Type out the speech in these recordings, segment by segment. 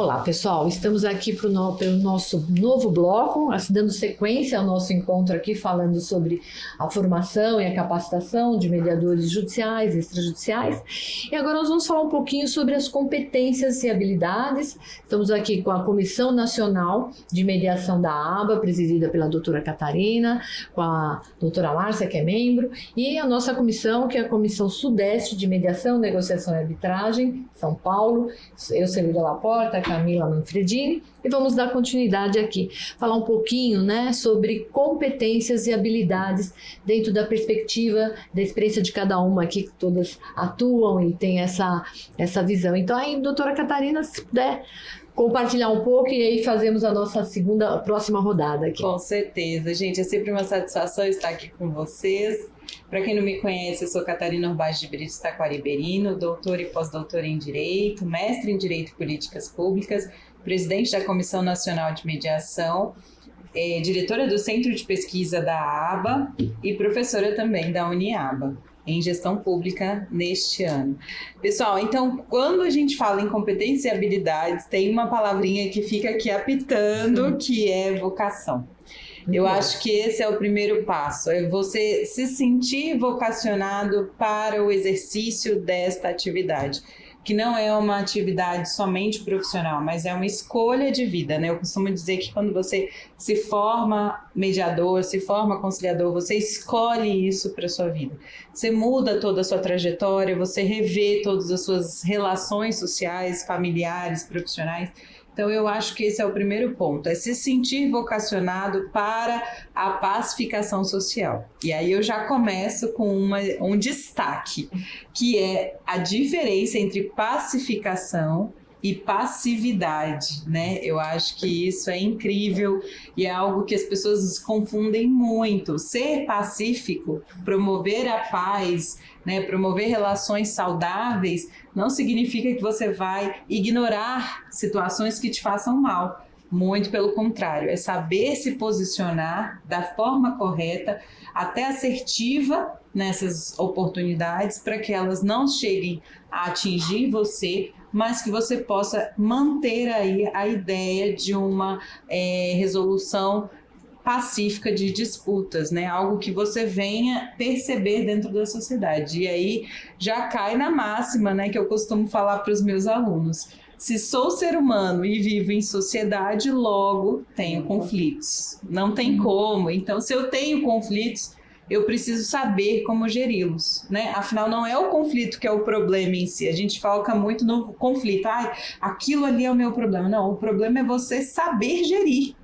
Olá, pessoal. Estamos aqui pelo nosso novo bloco, dando sequência ao nosso encontro aqui, falando sobre a formação e a capacitação de mediadores judiciais, extrajudiciais. E agora nós vamos falar um pouquinho sobre as competências e habilidades. Estamos aqui com a Comissão Nacional de Mediação da ABA, presidida pela doutora Catarina, com a doutora Márcia, que é membro, e a nossa comissão, que é a Comissão Sudeste de Mediação, Negociação e Arbitragem, São Paulo. Eu, Celida Laporta, Camila Manfredini, e vamos dar continuidade aqui, falar um pouquinho, né, sobre competências e habilidades dentro da perspectiva da experiência de cada uma aqui, que todas atuam e têm essa visão. Então aí, doutora Catarina, se puder compartilhar um pouco e aí fazemos a nossa próxima rodada aqui. Com certeza, gente, é sempre uma satisfação estar aqui com vocês. Para quem não me conhece, eu sou Catarina Urbaz de Brito Taquariberino, doutora e pós-doutora em Direito, mestre em Direito e Políticas Públicas, presidente da Comissão Nacional de Mediação, diretora do Centro de Pesquisa da ABA e professora também da Uniaba, em Gestão Pública neste ano. Pessoal, então, quando a gente fala em competências e habilidades, tem uma palavrinha que fica aqui apitando, que é vocação. Eu acho que esse é o primeiro passo, é você se sentir vocacionado para o exercício desta atividade, que não é uma atividade somente profissional, mas é uma escolha de vida, né? Eu costumo dizer que quando você se forma mediador, se forma conciliador, você escolhe isso para a sua vida. Você muda toda a sua trajetória, você revê todas as suas relações sociais, familiares, profissionais. Então, eu acho que esse é o primeiro ponto, é se sentir vocacionado para a pacificação social. E aí eu já começo com um destaque, que é a diferença entre pacificação e passividade, né? Eu acho que isso é incrível e é algo que as pessoas confundem muito. Ser pacífico, promover a paz, né, promover relações saudáveis, não significa que você vai ignorar situações que te façam mal. Muito pelo contrário, é saber se posicionar da forma correta, até assertiva nessas oportunidades, para que elas não cheguem a atingir você, mas que você possa manter aí a ideia de uma resolução pacífica de disputas, né? Algo que você venha perceber dentro da sociedade. E aí já cai na máxima, né, que eu costumo falar para os meus alunos. Se sou ser humano e vivo em sociedade, logo tenho conflitos. Não tem como. Então, se eu tenho conflitos, eu preciso saber como geri-los, né? Afinal, não é o conflito que é o problema em si. A gente foca muito no conflito. Aquilo ali é o meu problema. Não, o problema é você saber gerir,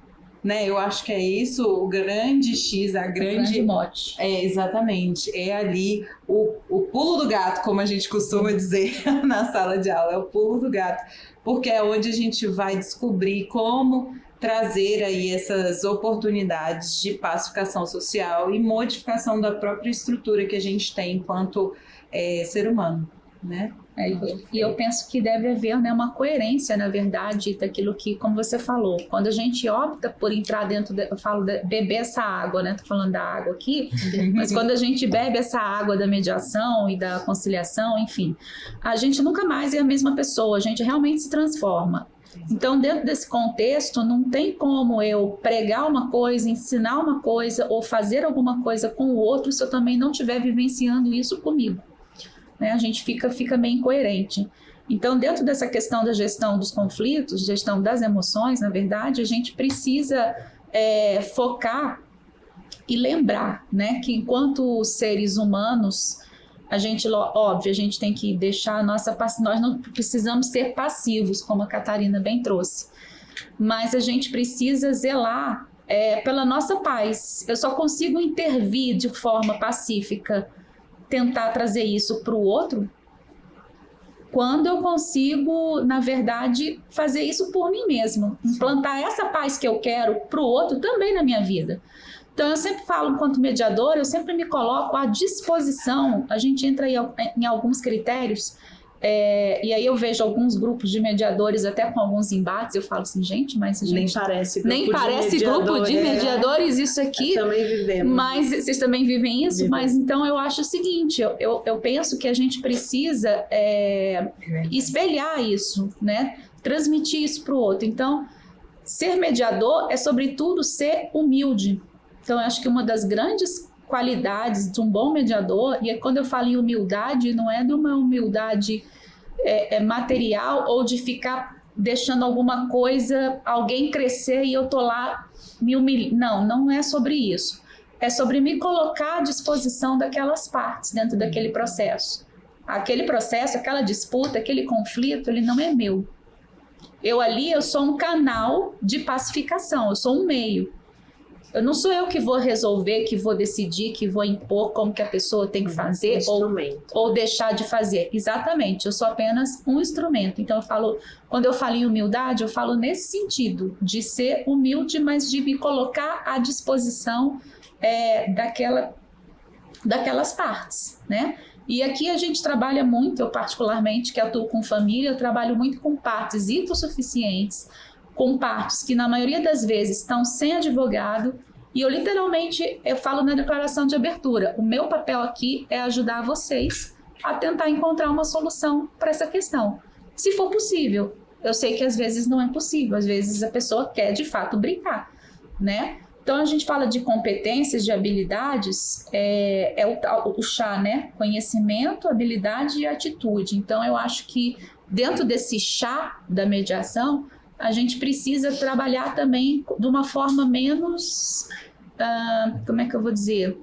né? Eu acho que é isso, o grande X, o grande mote. Exatamente. É ali o pulo do gato, como a gente costuma dizer na sala de aula. É o pulo do gato. Porque é onde a gente vai descobrir como trazer aí essas oportunidades de pacificação social e modificação da própria estrutura que a gente tem enquanto ser humano, né? E eu penso que deve haver, né, uma coerência, na verdade, daquilo que, como você falou, quando a gente opta por entrar dentro, eu falo beber essa água, né? Tô falando da água aqui, mas quando a gente bebe essa água da mediação e da conciliação, enfim, a gente nunca mais é a mesma pessoa, a gente realmente se transforma. Então, dentro desse contexto, não tem como eu pregar uma coisa, ensinar uma coisa ou fazer alguma coisa com o outro se eu também não estiver vivenciando isso comigo. Né? A gente fica meio incoerente. Então, dentro dessa questão da gestão dos conflitos, gestão das emoções, na verdade, a gente precisa focar e lembrar, né, que enquanto seres humanos, a gente tem que deixar a nossa nós não precisamos ser passivos, como a Catarina bem trouxe, mas a gente precisa zelar pela nossa paz. Eu só consigo intervir de forma pacífica, tentar trazer isso para o outro, quando eu consigo, na verdade, fazer isso por mim mesma, implantar essa paz que eu quero para o outro também na minha vida. Então, eu sempre falo, enquanto mediadora, eu sempre me coloco à disposição. A gente entra aí em alguns critérios, e aí eu vejo alguns grupos de mediadores até com alguns embates, eu falo assim, gente, mas nem parece grupo de mediadores isso aqui. Também vivemos. Mas vocês também vivem isso? Mas então eu acho o seguinte, eu penso que a gente precisa espelhar isso, né? transmitir isso para o outro. Então, ser mediador é, sobretudo, ser humilde. Então, eu acho que uma das grandes qualidades de um bom mediador, e quando eu falo em humildade, não é de uma humildade material ou de ficar deixando alguma coisa, alguém crescer e eu tô lá me humilhando. Não é sobre isso. É sobre me colocar à disposição daquelas partes dentro daquele processo. Aquele processo, aquela disputa, aquele conflito, ele não é meu. Eu sou um canal de pacificação, eu sou um meio. Não sou eu que vou resolver, que vou decidir, que vou impor como que a pessoa tem que fazer ou deixar de fazer. Exatamente, eu sou apenas um instrumento. Então quando eu falo em humildade, eu falo nesse sentido, de ser humilde, mas de me colocar à disposição daquelas partes, né? E aqui a gente trabalha muito, eu particularmente, que atuo com família, eu trabalho muito com partes hipossuficientes, com partes que na maioria das vezes estão sem advogado, e eu falo na declaração de abertura, o meu papel aqui é ajudar vocês a tentar encontrar uma solução para essa questão, se for possível. Eu sei que às vezes não é possível, às vezes a pessoa quer de fato brincar, né? Então a gente fala de competências, de habilidades, o chá, né? Conhecimento, habilidade e atitude. Então eu acho que dentro desse chá da mediação, a gente precisa trabalhar também de uma forma menos, como é que eu vou dizer?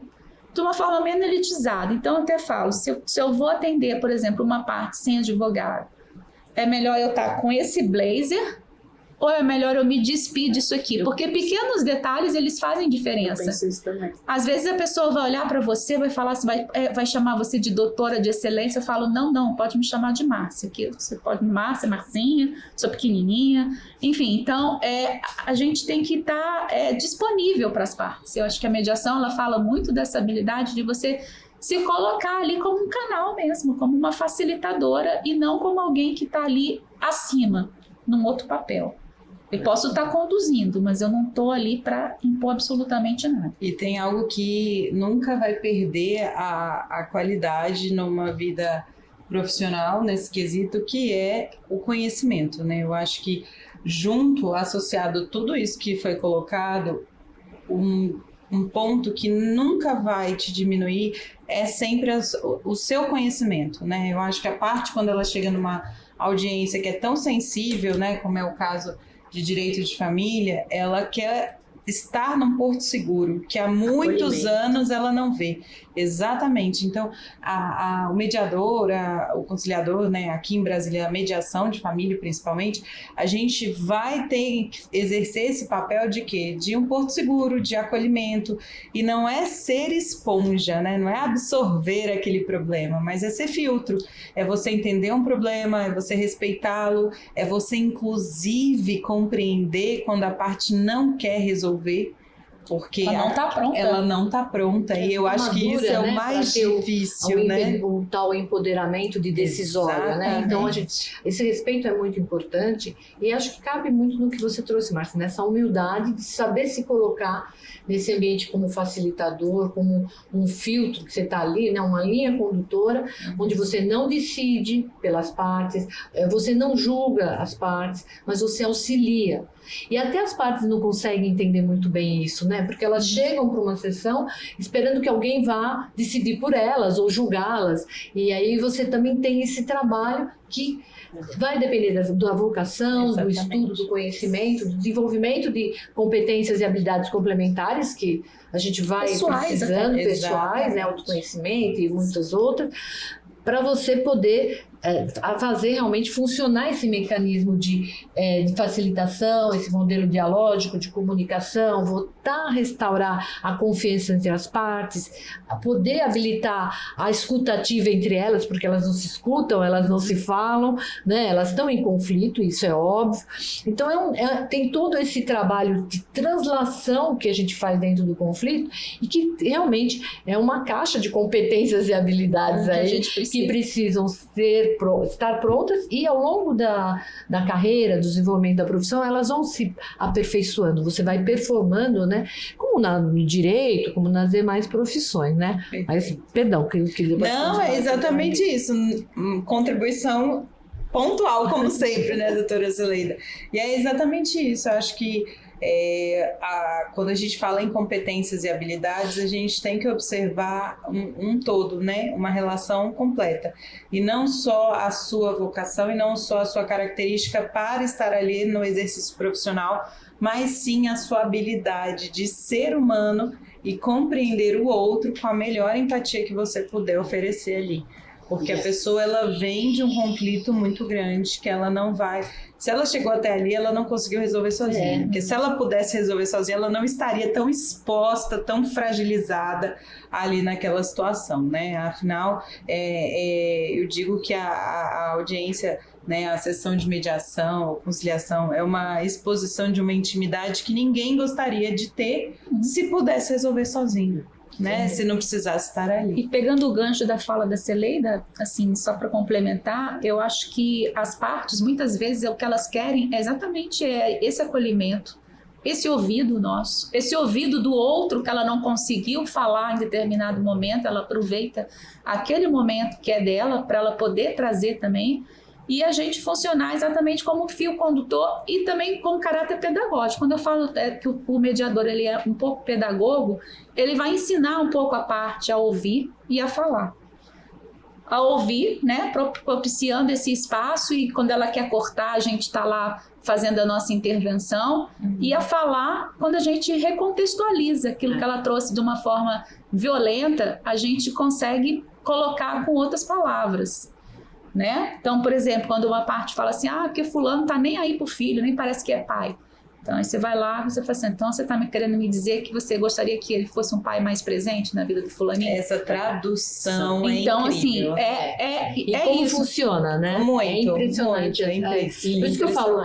De uma forma menos elitizada. Então eu até falo, se eu vou atender, por exemplo, uma parte sem advogado, é melhor eu estar com esse blazer ou é melhor eu me despir disso aqui? Porque pequenos detalhes, eles fazem diferença. Eu penso isso também. Às vezes a pessoa vai olhar para você, vai falar, vai chamar você de doutora de excelência. Eu falo, não, pode me chamar de Márcia. Aqui você pode Márcia, Marcinha, sou pequenininha. Enfim, então a gente tem que estar disponível para as partes. Eu acho que a mediação, ela fala muito dessa habilidade de você se colocar ali como um canal mesmo, como uma facilitadora e não como alguém que está ali acima, num outro papel. Eu posso estar conduzindo, mas eu não estou ali para impor absolutamente nada. E tem algo que nunca vai perder a qualidade numa vida profissional, nesse quesito, que é o conhecimento, né? Eu acho que associado tudo isso que foi colocado, um ponto que nunca vai te diminuir é sempre o seu conhecimento, né? Eu acho que a parte, quando ela chega numa audiência que é tão sensível, né, como é o caso de direito de família, ela quer estar num porto seguro, que há muitos anos ela não vê. Exatamente. Então, o mediador, o conciliador, né, aqui em Brasília, a mediação de família principalmente, a gente vai ter que exercer esse papel de quê? De um porto seguro, de acolhimento, e não é ser esponja, né? Não é absorver aquele problema, mas é ser filtro. É você entender um problema, é você respeitá-lo, é você, inclusive, compreender quando a parte não quer resolver, porque ela não está pronta. E eu acho que isso é o mais difícil, né? O tal empoderamento de decisória, né? Então, esse respeito é muito importante e acho que cabe muito no que você trouxe, Márcia, nessa humildade de saber se colocar nesse ambiente como facilitador, como um filtro que você está ali, né? Uma linha condutora, onde você não decide pelas partes, você não julga as partes, mas você auxilia. E até as partes não conseguem entender muito bem isso, né? Porque elas chegam para uma sessão esperando que alguém vá decidir por elas ou julgá-las. E aí você também tem esse trabalho que vai depender da vocação, do estudo, do conhecimento, do desenvolvimento de competências e habilidades complementares que a gente vai precisando, pessoais, né? Autoconhecimento e muitas outras, para você poder fazer realmente funcionar esse mecanismo de facilitação, esse modelo dialógico de comunicação, voltar a restaurar a confiança entre as partes, a poder habilitar a escutativa entre elas, porque elas não se escutam, elas não se falam, né? Elas estão em conflito, isso é óbvio. Então tem todo esse trabalho de translação que a gente faz dentro do conflito e que realmente é uma caixa de competências e habilidades aí que precisam estar prontas e ao longo da carreira, do desenvolvimento da profissão, elas vão se aperfeiçoando, você vai performando, né? Como no direito, como nas demais profissões, né? Mas, perdão, que não, é exatamente isso. Contribuição pontual, como sempre, né, doutora Zuleida? E é exatamente isso. Eu acho que quando a gente fala em competências e habilidades, a gente tem que observar um todo, né? Uma relação completa. E não só a sua vocação e não só a sua característica para estar ali no exercício profissional, mas sim a sua habilidade de ser humano e compreender o outro com a melhor empatia que você puder oferecer ali. Porque a pessoa, ela vem de um conflito muito grande, que ela não vai... Se ela chegou até ali, ela não conseguiu resolver sozinha. Porque se ela pudesse resolver sozinha, ela não estaria tão exposta, tão fragilizada ali naquela situação, né? Afinal, eu digo que a audiência, né, a sessão de mediação ou conciliação é uma exposição de uma intimidade que ninguém gostaria de ter se pudesse resolver sozinho. Né? Se não precisasse estar ali. E pegando o gancho da fala da Celeida, assim, só para complementar, eu acho que as partes, muitas vezes, o que elas querem é exatamente esse acolhimento, esse ouvido nosso, esse ouvido do outro que ela não conseguiu falar em determinado momento, ela aproveita aquele momento que é dela para ela poder trazer também, e a gente funcionar exatamente como fio condutor e também com caráter pedagógico. Quando eu falo que o mediador ele é um pouco pedagogo, ele vai ensinar um pouco a parte a ouvir e a falar. A ouvir, né, propiciando esse espaço, e quando ela quer cortar, a gente está lá fazendo a nossa intervenção, e a falar, quando a gente recontextualiza aquilo que ela trouxe de uma forma violenta, a gente consegue colocar com outras palavras. Né? Então, por exemplo, quando uma parte fala assim, porque fulano tá nem aí pro filho, nem parece que é pai. Então, aí você vai lá, você fala assim, então você tá querendo me dizer que você gostaria que ele fosse um pai mais presente na vida do fulaninho? Essa tradução então, é incrível. assim, e como isso. Funciona, né? Muito, é impressionante. Por isso que eu falo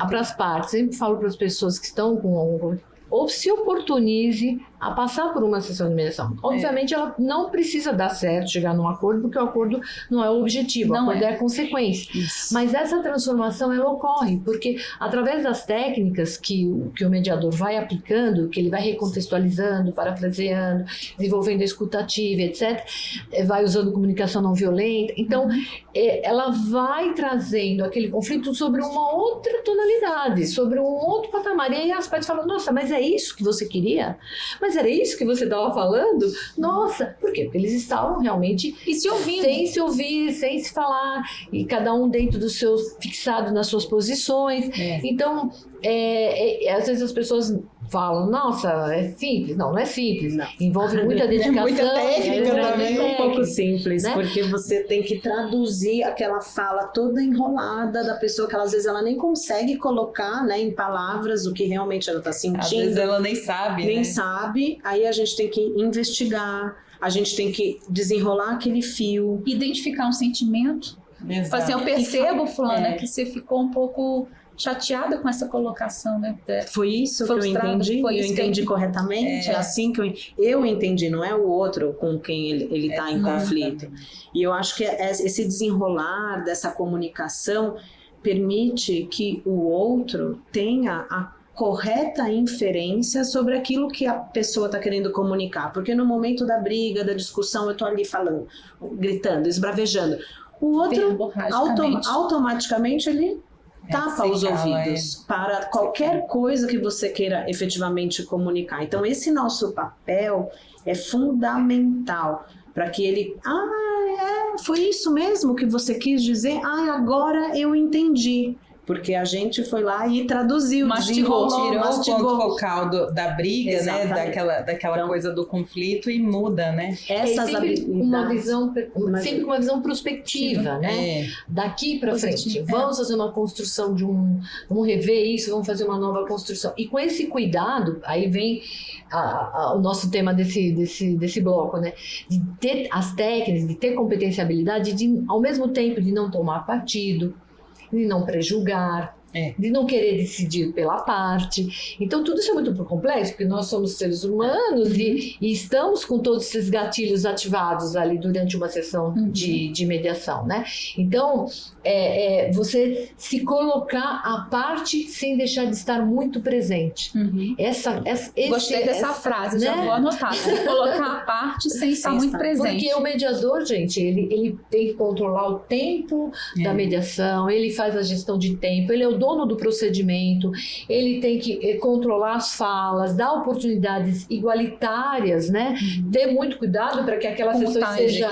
para as partes, sempre falo para as pessoas que estão com ou se oportunize a passar por uma sessão de mediação. Obviamente, ela não precisa dar certo, chegar num acordo, porque o acordo não é o objetivo, o acordo é a consequência. Isso. Mas essa transformação, ela ocorre, porque através das técnicas que o mediador vai aplicando, que ele vai recontextualizando, parafraseando, desenvolvendo a escutativa, etc., vai usando comunicação não violenta, então ela vai trazendo aquele conflito sobre uma outra tonalidade, sobre um outro patamar. E aí as partes falam, nossa, mas é isso que você queria? Mas era isso que você estava falando? Nossa, por quê? Porque eles estavam realmente se ouvindo, sem se ouvir, sem se falar, e cada um dentro dos seus, fixado nas suas posições. Então, às vezes as pessoas falam, nossa, é simples. Não é simples. Não. Envolve muita dedicação. Muita técnica também. É um pouco simples, né? Porque você tem que traduzir aquela fala toda enrolada da pessoa, que às vezes ela nem consegue colocar, né, em palavras o que realmente ela está sentindo. Às vezes ela nem sabe, Nem né? sabe. Aí a gente tem que investigar, a gente tem que desenrolar aquele fio. Identificar um sentimento. Exato. Assim, eu percebo, Fulana, que você ficou um pouco chateada com essa colocação, né? Foi isso que eu entendi? Eu entendi corretamente? É assim que eu entendi, não é o outro com quem ele está em conflito. E eu acho que esse desenrolar dessa comunicação permite que o outro tenha a correta inferência sobre aquilo que a pessoa está querendo comunicar. Porque no momento da briga, da discussão, eu estou ali falando, gritando, esbravejando. O outro, automaticamente, ele tapa os ouvidos para qualquer coisa que você queira efetivamente comunicar. Então, esse nosso papel é fundamental para que ele... foi isso mesmo que você quis dizer? Agora eu entendi. Porque a gente foi lá e traduziu, tirou o ponto focal da briga, exatamente, né? Daquela então, coisa do conflito, e muda, né? Essas sempre uma visão prospectiva, né? Daqui para frente, vamos fazer uma construção vamos rever isso, vamos fazer uma nova construção. E com esse cuidado, aí vem o nosso tema desse bloco, né? De ter as técnicas, de ter competência e habilidade, ao mesmo tempo de não tomar partido, de não prejulgar, de não querer decidir pela parte. Então, tudo isso é muito complexo, porque nós somos seres humanos e estamos com todos esses gatilhos ativados ali durante uma sessão de mediação, né? Então, você se colocar à parte sem deixar de estar muito presente. Gostei dessa frase, já vou anotar. Se colocar à parte sem estar muito presente. Porque o mediador, gente, ele tem que controlar o tempo da mediação, ele faz a gestão de tempo, ele é o dono do procedimento, ele tem que controlar as falas, dar oportunidades igualitárias, né? Ter muito cuidado para que aquela sessão seja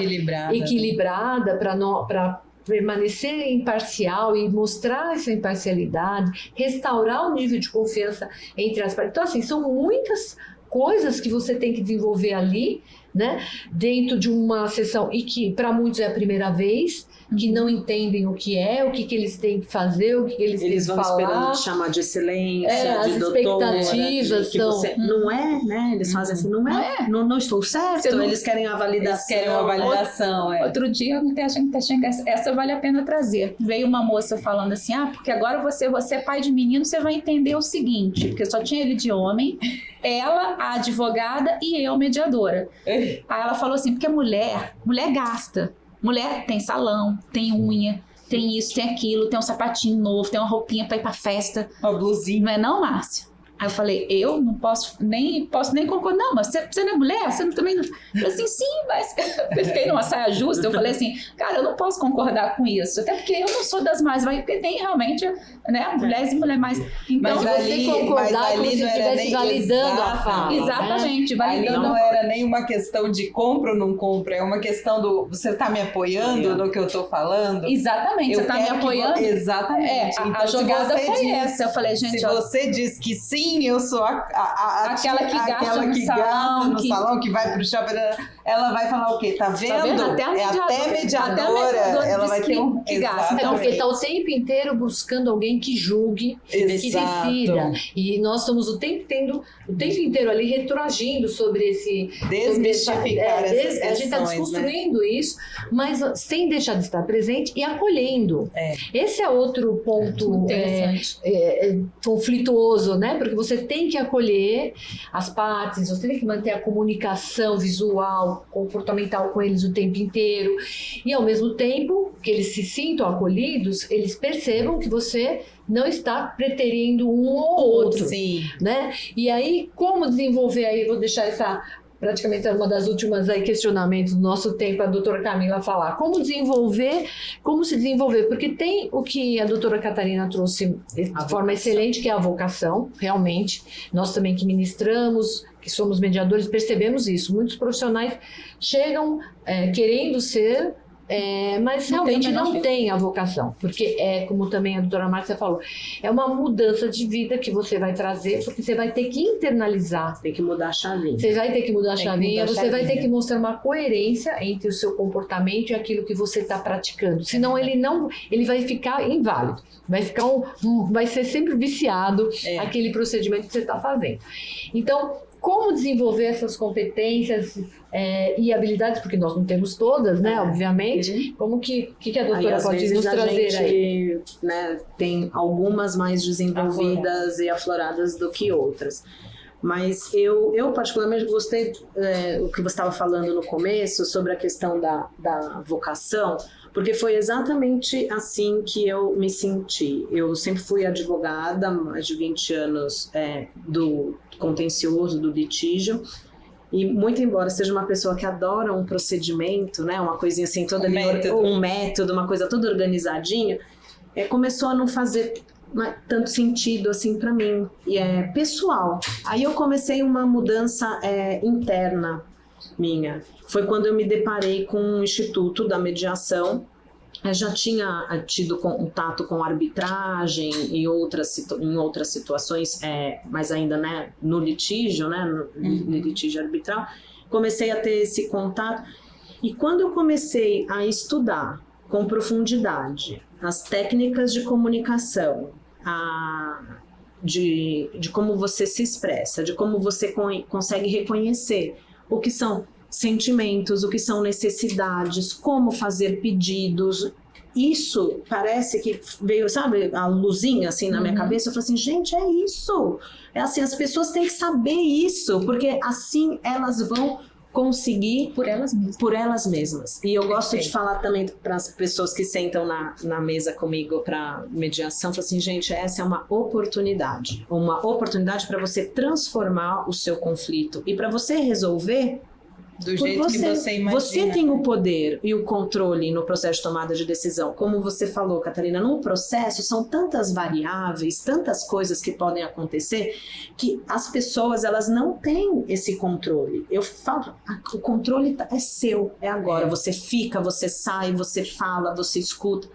equilibrada para permanecer imparcial e mostrar essa imparcialidade, restaurar o nível de confiança entre as partes. Então, assim, são muitas coisas que você tem que desenvolver ali, né, dentro de uma sessão, e que para muitos é a primeira vez, que não entendem o que eles têm que fazer, o que eles têm que falar. Eles vão esperando chamar de excelência, de doutora. As expectativas que você não é, né? Eles fazem assim, não estou certo. Eles querem a validação. Eles querem uma validação, Outro dia, essa vale a pena trazer. Veio uma moça falando assim, porque agora você é pai de menino, você vai entender o seguinte, porque só tinha ele de homem, ela, a advogada, e eu, mediadora. Aí ela falou assim, porque mulher gasta. Mulher tem salão, tem unha, tem isso, tem aquilo, tem um sapatinho novo, tem uma roupinha pra ir pra festa. Uma blusinha. Não é não, Márcia? Aí eu falei, eu não posso nem concordar. Não, mas você não é mulher? Você também não... Eu falei assim, sim, mas... Eu fiquei numa saia justa, eu falei assim, cara, eu não posso concordar com isso. Até porque eu não sou das mais... Porque tem realmente, né, mulheres e mulheres mais... Então, mas você concordar como se você estivesse validando a fala. Exatamente, validando. Ali não era nem uma questão de compra ou não compra, é uma questão do... Você tá me apoiando no que eu tô falando? Exatamente, você tá me apoiando? Exatamente. Então, a jogada foi essa. Eu falei, gente... Se você diz que sim, eu sou aquela que gasta no salão, que vai pro shopping, ela vai falar o quê? Tá vendo? Até mediadora, ela vai ter que gasta. Então, porque tá o tempo inteiro buscando alguém que julgue, que decida. E nós estamos o tempo inteiro ali retroagindo sobre esse... Desmistificar essas questões, a gente está desconstruindo, né, isso, mas sem deixar de estar presente e acolhendo. Esse é outro ponto conflituoso, né? Porque você tem que acolher as partes, você tem que manter a comunicação visual, comportamental com eles o tempo inteiro, e ao mesmo tempo que eles se sintam acolhidos, eles percebam que você não está preterindo um ou outro, né? E aí, como desenvolver aí, vou deixar essa... praticamente uma das últimas questionamentos do nosso tempo, a doutora Camila falar. Como se desenvolver? Porque tem o que a doutora Catarina trouxe de forma excelente, que é a vocação, realmente. Nós também que ministramos, que somos mediadores, percebemos isso. Muitos profissionais chegam querendo ser... mas realmente não tem a vocação, porque como também a doutora Márcia falou, é uma mudança de vida que você vai trazer, porque você vai ter que internalizar. Tem que mudar a chavinha. Você vai ter que mudar a chavinha, você vai ter que mostrar uma coerência entre o seu comportamento e aquilo que você está praticando, senão ele vai ficar inválido, vai ser sempre viciado aquele procedimento que você está fazendo. Então, como desenvolver essas competências e habilidades, porque nós não temos todas, né, obviamente. Como que a doutora pode nos trazer aí? Né, tem algumas mais desenvolvidas e afloradas do que outras. Mas eu particularmente gostei o que você estava falando no começo sobre a questão da vocação, porque foi exatamente assim que eu me senti. Eu sempre fui advogada, mais de 20 anos do contencioso, do litígio, e muito embora seja uma pessoa que adora um procedimento, né, uma coisinha assim, um método, uma coisa toda organizadinha, começou a não fazer tanto sentido assim para mim, e é pessoal. Aí eu comecei uma mudança interna minha. Foi quando eu me deparei com o Instituto da Mediação. Eu já tinha tido contato com arbitragem e em outras situações, mas ainda, né, no litígio, né, no litígio arbitral, comecei a ter esse contato. E quando eu comecei a estudar com profundidade as técnicas de comunicação, de como você se expressa, de como você consegue reconhecer o que são sentimentos, o que são necessidades, como fazer pedidos, isso parece que veio, sabe, a luzinha assim na minha cabeça. Eu falei assim, gente, é isso. É assim, as pessoas têm que saber isso, porque assim elas vão conseguir por elas mesmas. E eu gosto de falar também para as pessoas que sentam na mesa comigo para mediação, falo assim, gente, essa é uma oportunidade para você transformar o seu conflito e para você resolver do jeito que você imagina. Você tem o poder e o controle no processo de tomada de decisão. Como você falou, Catarina, no processo são tantas variáveis, tantas coisas que podem acontecer, que as pessoas, elas não têm esse controle. Eu falo, o controle é seu, é agora. Você fica, você sai, você fala, você escuta.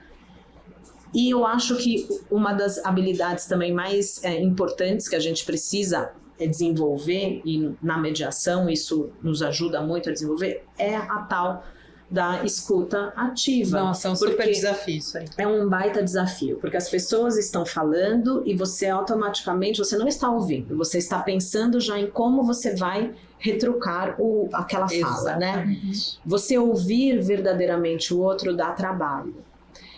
E eu acho que uma das habilidades também mais importantes que a gente precisa desenvolver, e na mediação isso nos ajuda muito a desenvolver, é a tal da escuta ativa. Nossa, é um super desafio isso aí. É um baita desafio, porque as pessoas estão falando e você automaticamente, você não está ouvindo, você está pensando já em como você vai retrucar aquela fala, né? Você ouvir verdadeiramente o outro dá trabalho.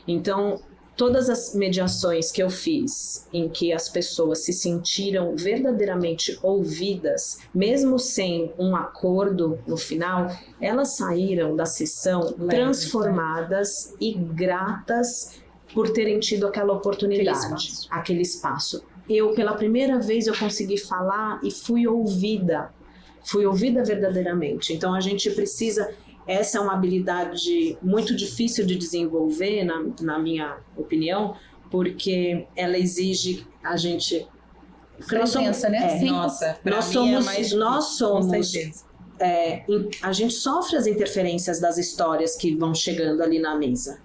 Então, todas as mediações que eu fiz em que as pessoas se sentiram verdadeiramente ouvidas, mesmo sem um acordo no final, elas saíram da sessão transformadas e gratas por terem tido aquela oportunidade, aquele espaço. Eu, pela primeira vez, eu consegui falar e fui ouvida verdadeiramente. Então a gente precisa... Essa é uma habilidade muito difícil de desenvolver, na minha opinião, porque ela exige a gente... Presença, né? Nossa, nós somos a gente sofre as interferências das histórias que vão chegando ali na mesa.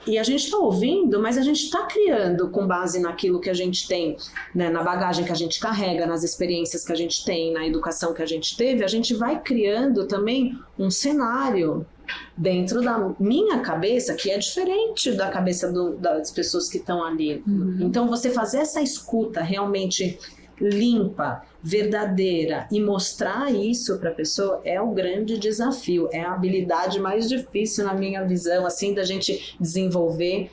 E a gente está ouvindo, mas a gente está criando com base naquilo que a gente tem, né, na bagagem que a gente carrega, nas experiências que a gente tem, na educação que a gente teve, a gente vai criando também um cenário dentro da minha cabeça que é diferente da cabeça das pessoas que estão ali. Então você fazer essa escuta realmente limpa, verdadeira e mostrar isso para a pessoa é o grande desafio, é a habilidade mais difícil na minha visão, assim, da gente desenvolver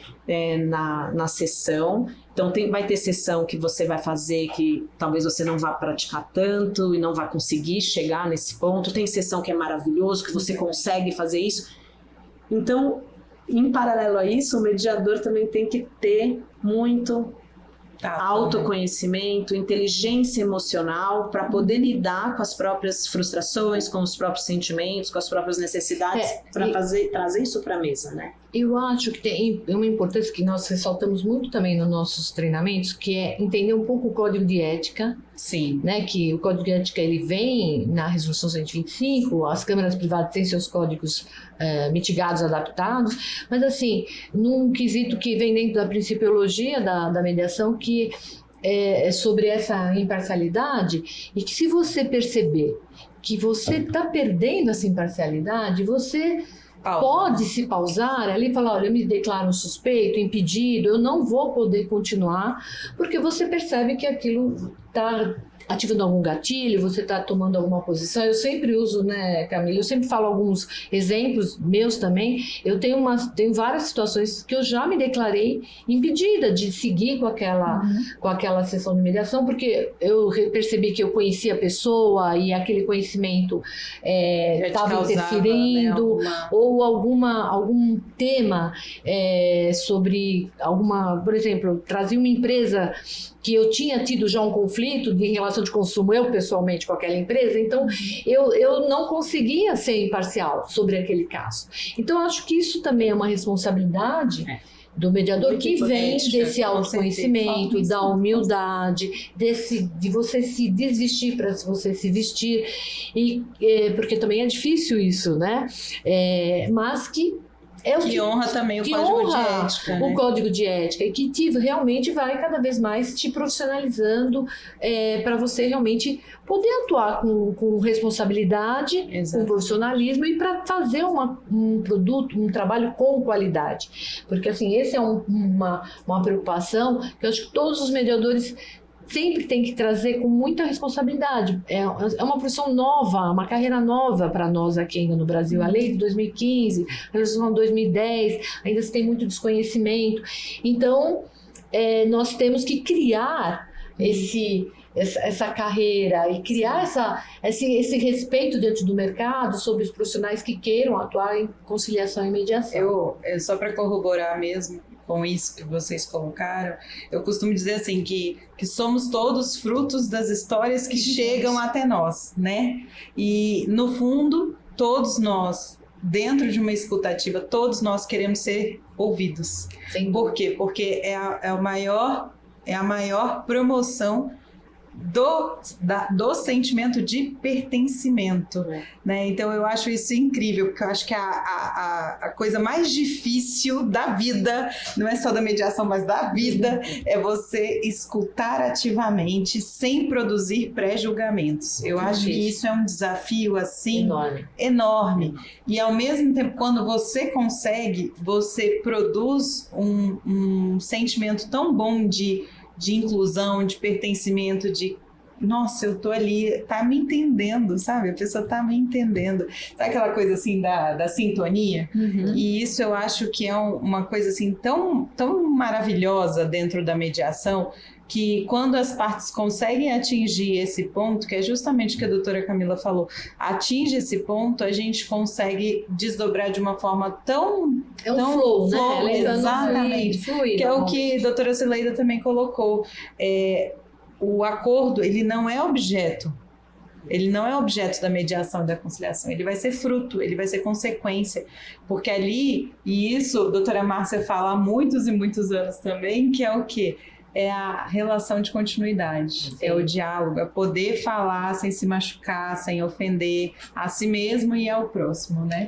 na sessão. Então vai ter sessão que você vai fazer que talvez você não vá praticar tanto e não vai conseguir chegar nesse ponto, tem sessão que é maravilhoso, que você consegue fazer isso. Então, em paralelo a isso, o mediador também tem que ter muito autoconhecimento, inteligência emocional para poder lidar com as próprias frustrações, com os próprios sentimentos, com as próprias necessidades, para trazer isso para a mesa, né? Eu acho que tem uma importância que nós ressaltamos muito também nos nossos treinamentos, que é entender um pouco o código de ética. Sim. Né, que o código de ética ele vem na resolução 125, as câmaras privadas têm seus códigos mitigados, adaptados, mas assim, num quesito que vem dentro da principiologia da mediação, que é sobre essa imparcialidade, e que se você perceber que você está perdendo essa imparcialidade, você pode se pausar ali e falar, olha, eu me declaro um suspeito, impedido, eu não vou poder continuar, porque você percebe que aquilo está ativando algum gatilho, você está tomando alguma posição. Eu sempre uso, né, Camila, eu sempre falo alguns exemplos meus também. Eu tenho várias situações que eu já me declarei impedida de seguir com aquela sessão de mediação, porque eu percebi que eu conhecia a pessoa e aquele conhecimento estava interferindo, né, ou algum tema sobre por exemplo, trazia uma empresa que eu tinha tido já um conflito de relação de consumo, eu pessoalmente, com aquela empresa, então eu não conseguia ser imparcial sobre aquele caso. Então, eu acho que isso também é uma responsabilidade do mediador que vem desse autoconhecimento, da humildade, de você se desvestir para você se vestir, porque também é difícil isso, né? Mas que honra também o código de ética. O código de ética, e que realmente vai cada vez mais te profissionalizando para você realmente poder atuar com responsabilidade, com profissionalismo e para fazer um produto, um trabalho com qualidade. Porque assim, essa é uma preocupação que eu acho que todos os mediadores sempre tem que trazer com muita responsabilidade. É uma profissão nova, uma carreira nova para nós aqui ainda no Brasil. A lei de 2015, a legislação de 2010, ainda se tem muito desconhecimento. Então, nós temos que criar essa carreira e criar esse respeito dentro do mercado sobre os profissionais que queiram atuar em conciliação e mediação. Só para corroborar mesmo com isso que vocês colocaram, eu costumo dizer assim que somos todos frutos das histórias que chegam até nós, né? E no fundo, todos nós, dentro de uma escutativa, todos nós queremos ser ouvidos. Sim. Por quê? Porque é a maior promoção do sentimento de pertencimento, né? Então eu acho isso incrível, porque eu acho que a coisa mais difícil da vida, não é só da mediação, mas da vida, é você escutar ativamente, sem produzir pré-julgamentos. Eu acho que isso é um desafio, assim, enorme. E ao mesmo tempo, quando você consegue, você produz um sentimento tão bom de inclusão, de pertencimento, de nossa, eu tô ali, tá me entendendo, sabe? A pessoa tá me entendendo. Sabe aquela coisa assim da sintonia? Uhum. E isso eu acho que é uma coisa assim tão, tão maravilhosa dentro da mediação, que quando as partes conseguem atingir esse ponto, que é justamente o que a doutora Camila falou, atinge esse ponto, a gente consegue desdobrar de uma forma tão... É um flow, né? Exatamente. Fluir, que é o que a doutora Cileida também colocou. O acordo, ele não é objeto. Ele não é objeto da mediação e da conciliação, ele vai ser fruto, ele vai ser consequência, porque ali, e isso a doutora Márcia fala há muitos e muitos anos também, que é o quê? É a relação de continuidade, sim, é o diálogo, é poder falar sem se machucar, sem ofender a si mesmo e ao próximo, né?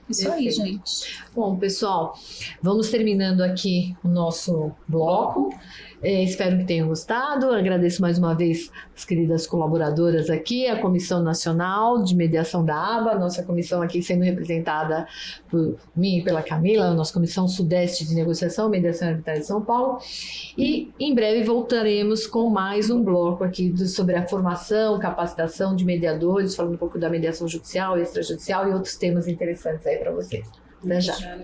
Isso aí, gente. Bom, pessoal, vamos terminando aqui o nosso bloco. Espero que tenham gostado. Agradeço mais uma vez as queridas colaboradoras aqui, a Comissão Nacional de Mediação da ABA, nossa comissão aqui sendo representada por mim e pela Camila, a nossa Comissão Sudeste de Negociação, Mediação e Arbitragem de São Paulo. E em breve voltaremos com mais um bloco aqui sobre a formação, capacitação de mediadores, falando um pouco da mediação judicial, extrajudicial e outros temas interessantes aí para vocês. Até já.